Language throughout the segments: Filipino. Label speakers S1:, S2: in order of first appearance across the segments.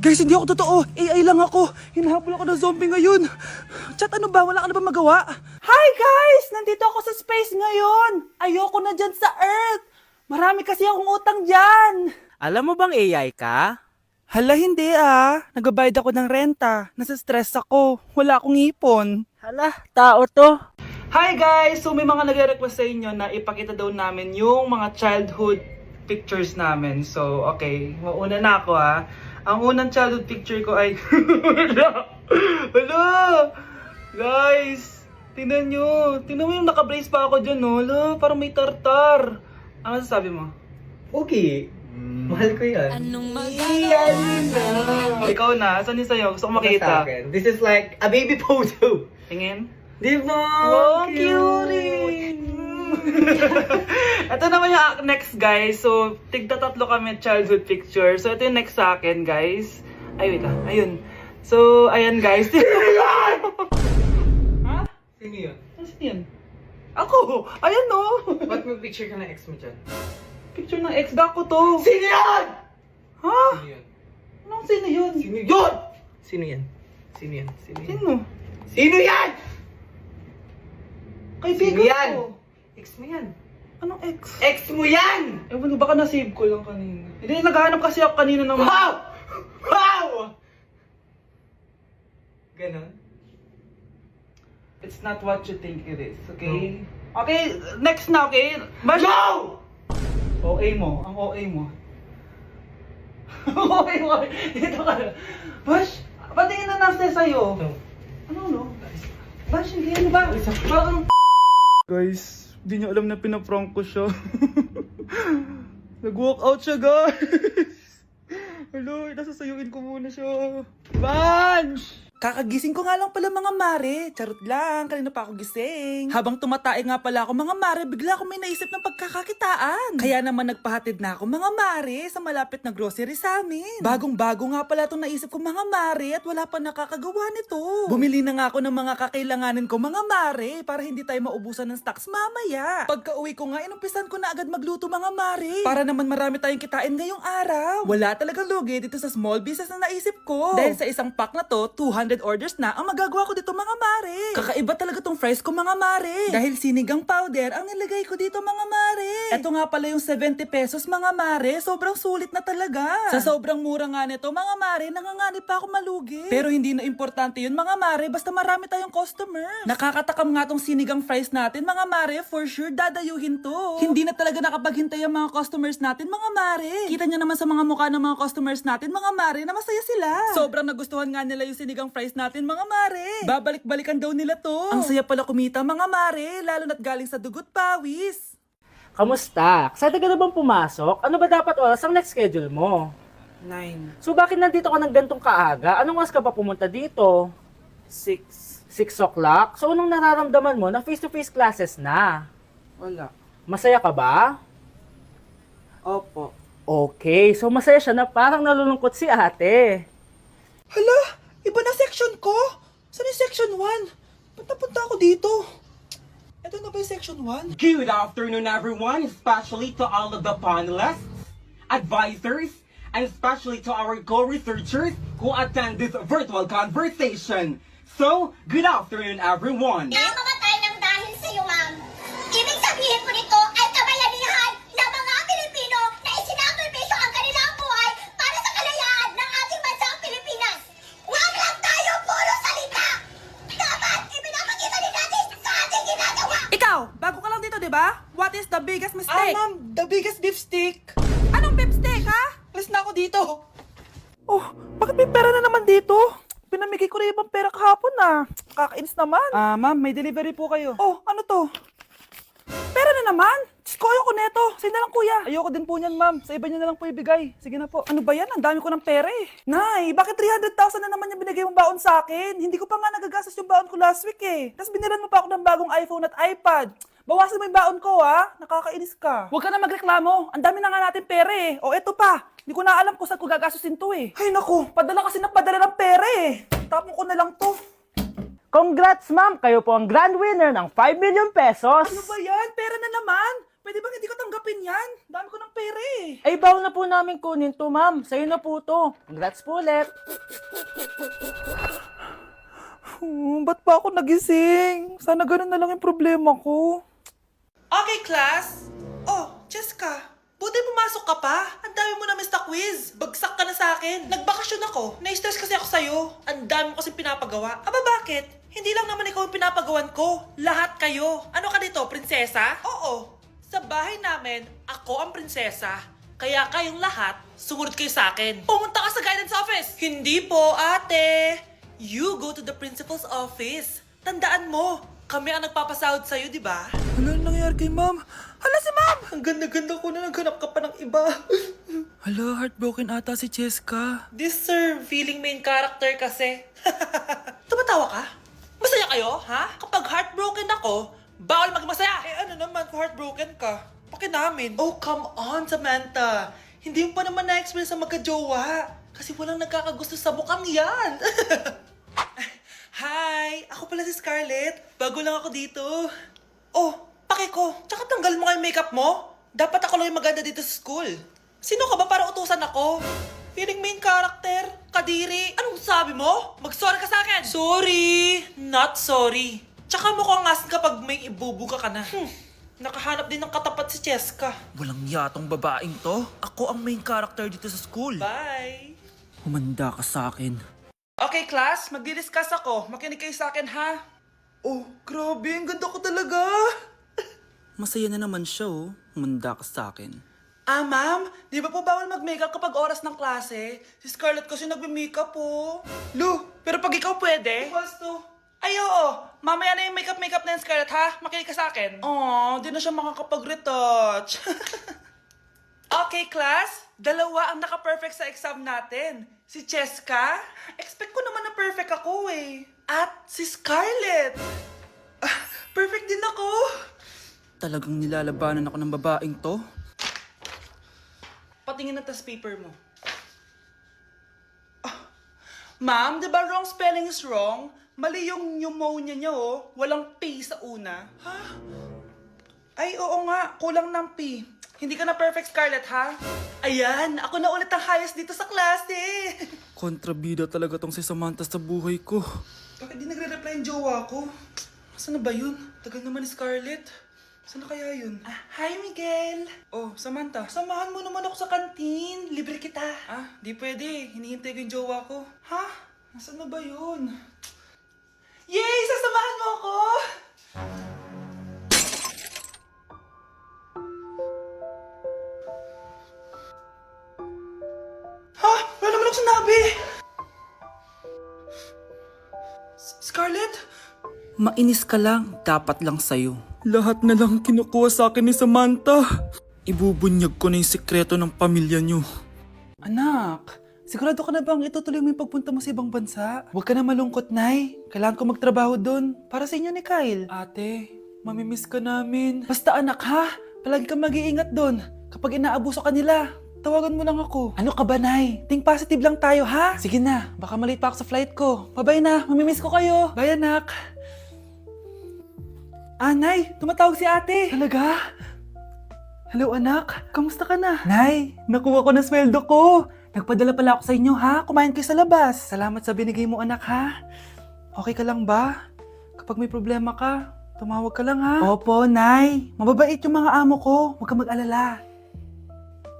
S1: Guys, hindi ako totoo. AI lang ako. Hinahabol ako ng zombie ngayon. Chat, ano ba? Wala ka na ba magawa? Hi guys! Nandito ako sa space ngayon. Ayoko na dyan sa Earth. Marami kasi akong utang dyan.
S2: Alam mo bang AI ka?
S1: Hala, hindi ah. Nagbabayad ako ng renta. Nasa-stress ako. Wala akong ipon.
S2: Hala, tao to.
S1: Hi guys! So may mga nagre-request sa inyo na ipakita daw namin yung mga childhood pictures namin. So, okay. Mauna na ako ha. Ang unang childhood picture ko ay... Hala! Guys! Tingnan nyo. Tingnan mo yung naka-brace pa ako dyan, no? Hala, parang may tartar. Ano sasabi mo?
S3: Okay. Mahal ko yan.
S1: Ikaw na. Saan yung sa'yo? Gusto ko
S3: Sa
S1: makita.
S3: akin. This is like a baby photo.
S1: Tingin.
S3: Di ba?
S1: Oh, cute! Ito naman yung next, guys. So, tigta-tatlo kami childhood picture. So, ito yung next sa akin, guys. Ay, wait lang. Ayun. So, ayan, guys. Ha?
S3: Sino yun?
S1: Ano yun? Ako! Ayan, no!
S3: Ba't may picture ka ng ex mo dyan?
S1: Picture ng ex-gako to.
S3: Sino yun?
S1: Ha?
S3: Sino yun?
S1: Anong sino yun?
S3: Sino yun? Sino yan? Sino yan? Sino yan?
S1: Sino?
S3: Sino yan?
S1: Kaibigan
S3: Sino yan?
S1: ko.
S3: Ex mo yan.
S1: Anong ex?
S3: Ex mo yan!
S1: Ewan ko, baka nasave ko lang kanina. Hindi, naghahanap kasi ako kanina ng...
S3: Wow! Wow! Ganon?
S1: It's not what you think it is, okay? Okay, next na, okay? Bash!
S3: No!
S1: OA mo, ang OA mo. OA mo, dito ka. Bash, patingin na nasa sa'yo.
S3: No.
S1: Ano, no? Bash, hindi ano ba? Parang... Guys, hindi niyo alam na pinaprank ko siya. Nag-walk out siya, guys. Hello, nasasayuin ko muna siya. Bansh! Kakagising ko nga lang pala mga mare. Charot lang, kanina pa ako gising. Habang tumatae nga pala ako mga mare, bigla akong may naisip ng pagkakakitaan. Kaya naman nagpahatid na ako mga mare sa malapit na grocery sa amin. Bagong-bago nga pala itong naisip ko mga mare at wala pa nakakagawa nito. Bumili na nga ako ng mga kakailanganin ko mga mare para hindi tayo maubusan ng stocks mamaya. Pagka uwi ko nga, inumpisan ko na agad magluto mga mare. Para naman marami tayong kitain ngayong araw. Wala talagang lugi dito sa small business na naisip ko. Dahil sa isang pack na to, 200 orders na ang magagawa ko dito mga mare. Kakaiba talaga tong fries ko mga mare. Dahil sinigang powder ang nilagay ko dito mga mare. Ito nga pala yung 70 pesos mga mare. Sobrang sulit na talaga. Sa sobrang mura nga nito mga mare, nanganganib pa ako malugi. Pero hindi na importante yun mga mare, basta marami tayong customers. Nakakatakam nga tong sinigang fries natin mga mare, for sure dadayuhin to. Hindi na talaga nakapaghintay ang mga customers natin mga mare. Kita nyo naman sa mga mukha ng mga customers natin mga mare na masaya sila. Sobrang nagustuhan nga nila yung sinigang fries natin mga mare. Babalik-balikan daw nila to. Ang saya pala kumita mga mare, lalo na't galing sa dugot pawis.
S2: Kamusta? Excited ka na bang pumasok? Ano ba dapat oras ang next schedule mo?
S1: 9,
S2: So bakit nandito ka ng gantong kaaga? Anong oras ka pa pumunta dito?
S1: 6,
S2: 6 o'clock? So anong nararamdaman mo na face-to-face classes na?
S1: wala.
S2: Masaya ka ba?
S1: Opo.
S2: Okay, so masaya siya na parang nalulungkot si ate.
S1: Hala, iba na section ko. Saan yung section 1? Ba't napunta ako dito? Ito na ba yung section 1?
S4: Good afternoon, everyone, especially to all of the panelists, advisors, and especially to our co-researchers who attend this virtual conversation. So, good afternoon, everyone.
S5: Namamatay ng dahil sa iyo, ma'am. Ibig sabihin po nito ay kabayanihan ng mga Pilipino na isinakripisyo ang kanilang buhay para sa kalayaan ng ating bansang Pilipinas. Huwag lang tayo puro salita! Dapat ipinapakita din natin sa ating ginagawa!
S6: Ikaw, bago ka lang dito, di ba? What is the biggest mistake?
S1: Ma'am, the biggest beef stick.
S6: Anong beef steak, ha?
S1: Alis na ako dito. Oh, bakit may pera na naman dito? Pinamigay ko rin ibang pera kahapon ah. Kakainis naman. Ma'am, may delivery po kayo. Oh, ano to? Pera na naman? Diyos ko, ayoko neto. Sa'yo na lang kuya. Ayoko din po niyan ma'am. Sa iba niyo na lang po ibigay. Sige na po. Ano ba yan? Ang dami ko ng pera eh. Nay, bakit 300,000 na naman yung binigay mong baon sa akin? Hindi ko pa nga nagagastos yung baon ko last week eh. Tapos biniran mo pa ako ng bagong iPhone at iPad. Bawasan mo yung baon ko ha. Nakakainis ka. Huwag ka na magreklamo. Ang dami na nga natin pera eh. O eto pa. Hindi ko na alam kung saan ko gagastusin to eh. Ay naku, padala kasi ng padala ng pera eh. Tapon ko na lang to.
S2: Congrats ma'am! Kayo po ang grand winner ng 5 million pesos!
S1: Ano ba yan? Pera na naman. Pwede bang hindi ko tanggapin yan? Dami ko ng pera eh.
S2: Ay, bawal na po namin kunin to, ma'am. Sa'yo na po to. Congrats po ulit.
S1: Ba't pa ako nagising? Sana ganun na lang yung problema ko.
S6: Okay, class. Oh, Jessica. Buti pumasok ka pa. Ang dami mo na miss na quiz. Bagsak ka na sa akin. Nagbakasyon ako. Na-stress kasi ako sa'yo. Ang dami mo kasi pinapagawa. Aba, bakit? Hindi lang naman ikaw yung pinapagawan ko. Lahat kayo. Ano ka dito, prinsesa? Oo. Sa bahay namin, ako ang prinsesa. Kaya kayong lahat, sumunod kayo sa akin. Pumunta ka sa guidance office. Hindi po, ate. You go to the principal's office. Tandaan mo, kami ang nagpapasahod sa'yo, di ba?
S1: Ano nangyayari kay ma'am? Hala si ma'am! Ang ganda-ganda ko na naghanap ka pa ng iba. Hala, heartbroken ata si Cheska.
S6: This sir, feeling main character kasi. Tumatawa ka? Masaya kayo, ha? Kapag heartbroken ako, bawal maging masaya. Eh ano naman kung heartbroken ka? Pakinamin. Oh, come on, Samantha. Hindi mo pa naman na-experience sa magka-jowa. Kasi walang nagkakagusto sa mukhang yan. Hi! Ako pala si Scarlett. Bago lang ako dito. Oh, pake ko. Tsaka tanggal mo nga yung makeup mo. Dapat ako lang yung maganda dito sa school. Sino ka ba para utusan ako? Feeling main character? Kadiri? Anong sabi mo? Mag-sorry ka sa akin! Sorry! Not sorry. Tsaka mukhang asin kapag may ibubuga ka na. Nakahanap din ng katapat si Cheska.
S1: Walang yatong babaeng to. Ako ang main character dito sa school.
S6: Bye!
S1: Humanda ka sa akin.
S6: Okay, class. Magdi-discuss ako. Makinig kayo sa akin, ha? Oh, grabe. Ang ganda ko talaga.
S1: Masaya na naman siya oh. Humanda ka sa akin.
S6: Ah, ma'am, di ba po bawal mag-makeup kapag oras ng klase? Si Scarlett kasi nagme-makeup po. Lu, pero pag ikaw pwede? Basto. Ay, oo. Mamaya na yung makeup na yung Scarlett, ha? Makinig ka sa akin. Aw, di na siya makakapag-retouch. Okay, class. Dalawa ang naka-perfect sa exam natin. Si Cheska. Expect ko naman na perfect ako eh. At si Scarlett. Perfect din ako.
S1: Talagang nilalabanan ako ng babaeng to.
S6: Patingin na test paper mo. Ma'am, di ba wrong spelling is wrong? Mali yung pneumonia niya oh. Walang P sa una. Ha? Ay, oo nga. Kulang ng P. Hindi ka na perfect, Scarlett, ha? Ayan, ako na ulit ang highest dito sa klase.
S1: Kontrabida talaga tong si Samantha sa buhay ko.
S6: Bakit di nagre-reply yung jowa ko? Saan na ba yun? Tagal naman ni Scarlett. Saan na kaya yun? Hi, Miguel! Oh, Samantha, samahan mo naman ako sa kantin. Libre kita. Di pwede. Hinihintay ko yung jowa ko. Ha? Nasaan na ba yun? Yay! Sasamahan mo ako! Ha? Wala naman ako sinabi! Scarlett?
S1: Mainis ka lang, dapat lang sa'yo. Lahat na lang kinukuha sa akin ni Samantha. Ibubunyag ko na yung sekreto ng pamilya niyo. Anak, sigurado ka na bang itutuloy mo yung pagpunta mo sa ibang bansa? Huwag ka na malungkot, Nay. Kailangan ko magtrabaho doon. Para sa inyo ni Kyle. Ate, mamimiss ka namin. Basta anak ha, palagi kang mag-iingat doon. Kapag inaabuso ka nila, tawagan mo lang ako. Ano ka ba, Nay? Think positive lang tayo, ha? Sige na, baka malate pa ako sa flight ko. Bye-bye na, mamimiss ko kayo. Bye, anak. Nay, tumatawag si ate. Talaga? Hello, anak. Kamusta ka na? Nay, nakuha ko na sweldo ko. Nagpadala pala ako sa inyo, ha? Kumain kayo sa labas. Salamat sa binigay mo, anak, ha? Okay ka lang ba? Kapag may problema ka, tumawag ka lang, ha? Opo, Nay. Mababait yung mga amo ko. Huwag ka mag-alala.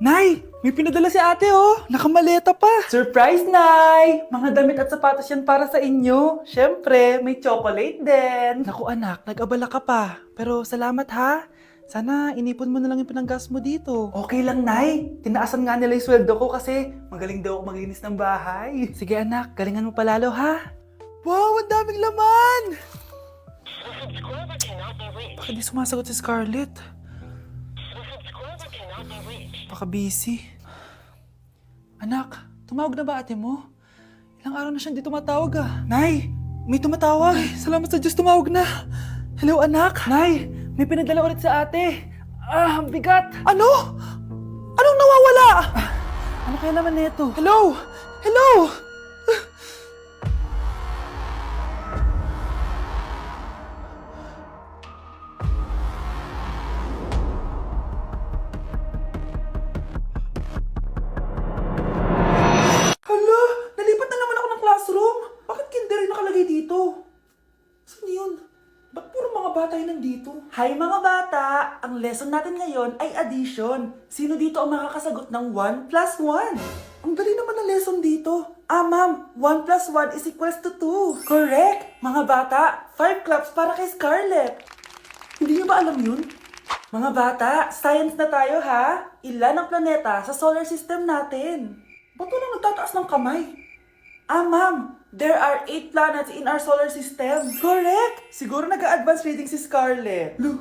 S1: Nay, may pinadala si ate oh. Nakamaleta pa. Surprise, Nay! Mga damit at sapatos yan para sa inyo. Siyempre, may chocolate din. Naku anak, nag-abala ka pa. Pero salamat ha. Sana inipon mo na lang yung pinanggas mo dito. Okay lang, Nay. Tinaasan nga nila yung sweldo ko kasi magaling daw ako maglinis ng bahay. Sige anak, galingan mo palalo ha. Wow, ang daming laman! Bakit di sumasagot si Scarlett? Baka busy. Anak, tumawag na ba ate mo? Ilang araw na siyang di tumatawag ah. Nay, may tumatawag. Ay, salamat sa Diyos, tumawag na. Hello anak. Nay, may pinadala ulit sa ate. Ang bigat. Ano? Anong nawawala? Ano kaya naman nito? Hello? Hello? ba tayo nandito? Hi mga bata! Ang lesson natin ngayon ay addition. Sino dito ang makakasagot ng 1 plus 1? Ang dali naman ng lesson dito. Ma'am, 1 plus 1 is equals to 2. Correct! Mga bata, 5 claps para kay Scarlett. Hindi niyo ba alam yun? Mga bata, science na tayo ha. Ilan ang planeta sa solar system natin? Ba't walang nagtataas ng kamay? Ma'am, there are 8 planets in our solar system. Correct! Siguro nag-a-advance reading si Scarlett. Lo,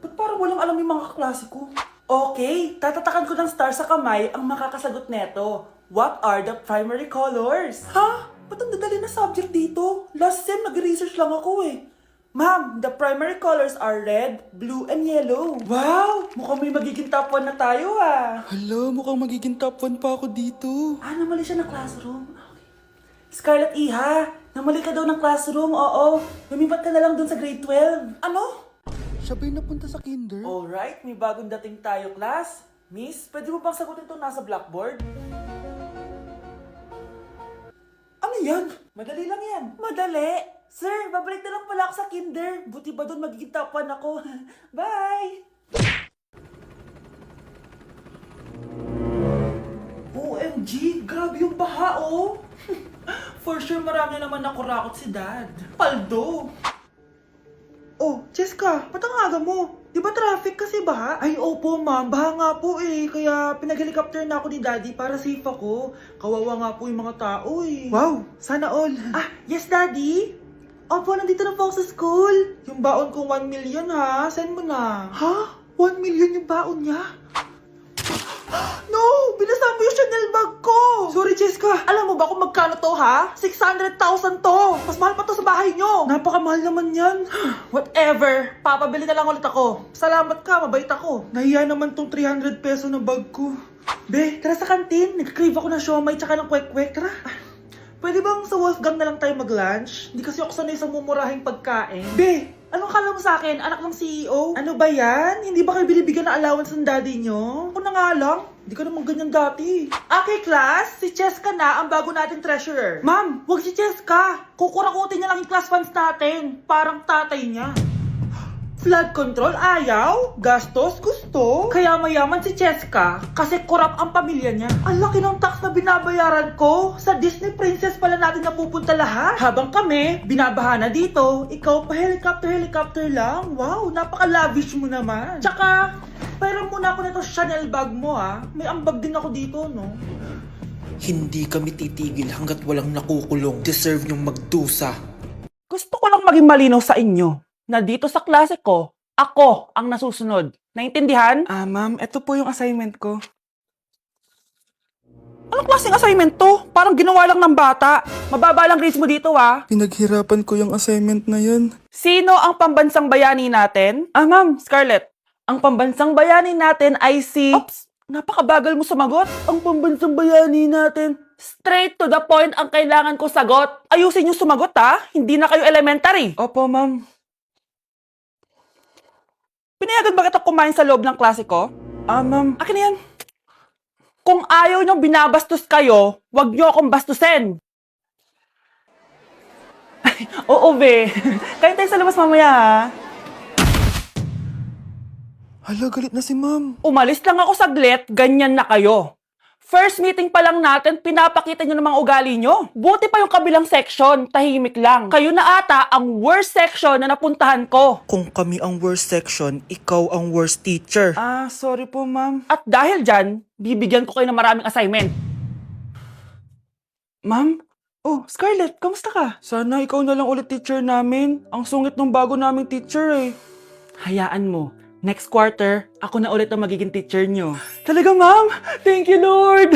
S1: ba't parang walang alam yung mga kaklase ko? Okay, tatatakan ko ng star sa kamay ang makakasagot neto. What are the primary colors? Ha? Ba't ang dadali na subject dito? Last sem, nag-research lang ako eh. Ma'am, the primary colors are red, blue, and yellow. Wow! Mukhang may magiging top 1 na tayo ah. Hala, mukhang magiging top 1 pa ako dito. Namali siya ng classroom. Scarlett Iha, namali ka daw ng classroom, oo. Lumipat ka na lang dun sa grade 12. Ano? Siya ba'y napunta sa kinder? Alright, may bagong dating tayo, class. Miss, pwede mo bang sagutin itong nasa blackboard? Ano yan? Madali lang yan. Madali? Sir, babalik na lang pala ako sa kinder. Buti ba doon magiging top 1 ako? Bye! OMG, grabe yung baha oh! For sure marami naman nakurakot si Dad. Paldo! Oh, Cheska, ba't ang aga mo? Di ba traffic kasi baha? Ay, opo ma'am, baha nga po eh. Kaya pinag-helicopter na ako ni Daddy para safe ako. Kawawa nga po yung mga tao eh. Wow, sana all. Yes Daddy? Opo, nandito na po ako sa school. Yung baon kong 1 million ha, send mo na. Ha? 1 million yung baon niya? No! Binasa mo yung Chanel bag ko! Sorry, Cheska. Alam mo ba kung magkano to, ha? 600,000 to! Mas mahal pa to sa bahay nyo! Napakamahal naman yan. Whatever. Papabili na lang ulit ako. Salamat ka, mabait ako. Nahiya naman tong 300 peso na bag ko. Be, tara sa kantin. Nagka-crave ako ng siomay tsaka ng kwek-kwek. Tara. Pwede bang sa Wolfgang na lang tayo mag-lunch? Hindi kasi ako sanay sa mumurahing pagkain. Be, anong kala mo sa akin? Anak ng CEO? Ano ba yan? Hindi ba kayo binibigyan ng allowance ng daddy nyo? Ako na nga lang. Hindi ka naman ganyan dati. Okay, class. Si Cheska na ang bago nating treasurer. Ma'am, wag si Cheska. Kukurakutin niya lang yung class funds natin. Parang tatay niya. Flood control ayaw, gastos gusto. Kaya mayaman si Cheska kasi korap ang pamilya niya. Ang laki ng tax na binabayaran ko. Sa Disney Princess pala natin napupunta lahat. Habang kami, binabaha na dito. Ikaw pa helicopter lang. Wow, napaka-lavish mo naman. Tsaka, pairam muna ako nito Chanel bag mo ha. May ambag din ako dito, no?
S7: Hindi kami titigil hanggat walang nakukulong. Deserve niyong magdusa.
S1: Gusto ko lang maging malinaw sa inyo na dito sa klase ko, ako ang nasusunod. Naintindihan?
S8: Ma'am, ito po yung assignment ko.
S1: Anong klaseng assignment to? Parang ginawa lang ng bata. Mababa lang grades mo dito ha.
S8: Pinaghirapan ko yung assignment na yun.
S1: Sino ang pambansang bayani natin? Ma'am, Scarlett. Ang pambansang bayani natin ay si... Oops! Napakabagal mo sumagot. Ang pambansang bayani natin. Straight to the point ang kailangan ko sagot. Ayusin yung sumagot ha. Hindi na kayo elementary.
S8: Opo, ma'am.
S1: Pinayagan ba kita kumain sa loob ng klase ko?
S8: Ma'am.
S1: Akin na yan. Kung ayaw niyong binabastos kayo, wag niyo akong bastusin. Oo, be. Kain tayo sa labas mamaya, ha?
S8: Hala, galit na si ma'am.
S1: Umalis lang ako saglit, ganyan na kayo. First meeting pa lang natin, pinapakita nyo ng mga ugali nyo. Buti pa yung kabilang section, tahimik lang. Kayo na ata ang worst section na napuntahan ko.
S7: Kung kami ang worst section, ikaw ang worst teacher.
S8: Sorry po, ma'am.
S1: At dahil dyan, bibigyan ko kayo ng maraming assignment.
S8: Ma'am? Oh, Scarlett, kamusta ka? Sana ikaw na lang ulit teacher namin. Ang sungit ng bago naming teacher eh.
S1: Hayaan mo, next quarter, ako na ulit ang magiging teacher nyo.
S8: Talaga, ma'am? Thank you, Lord!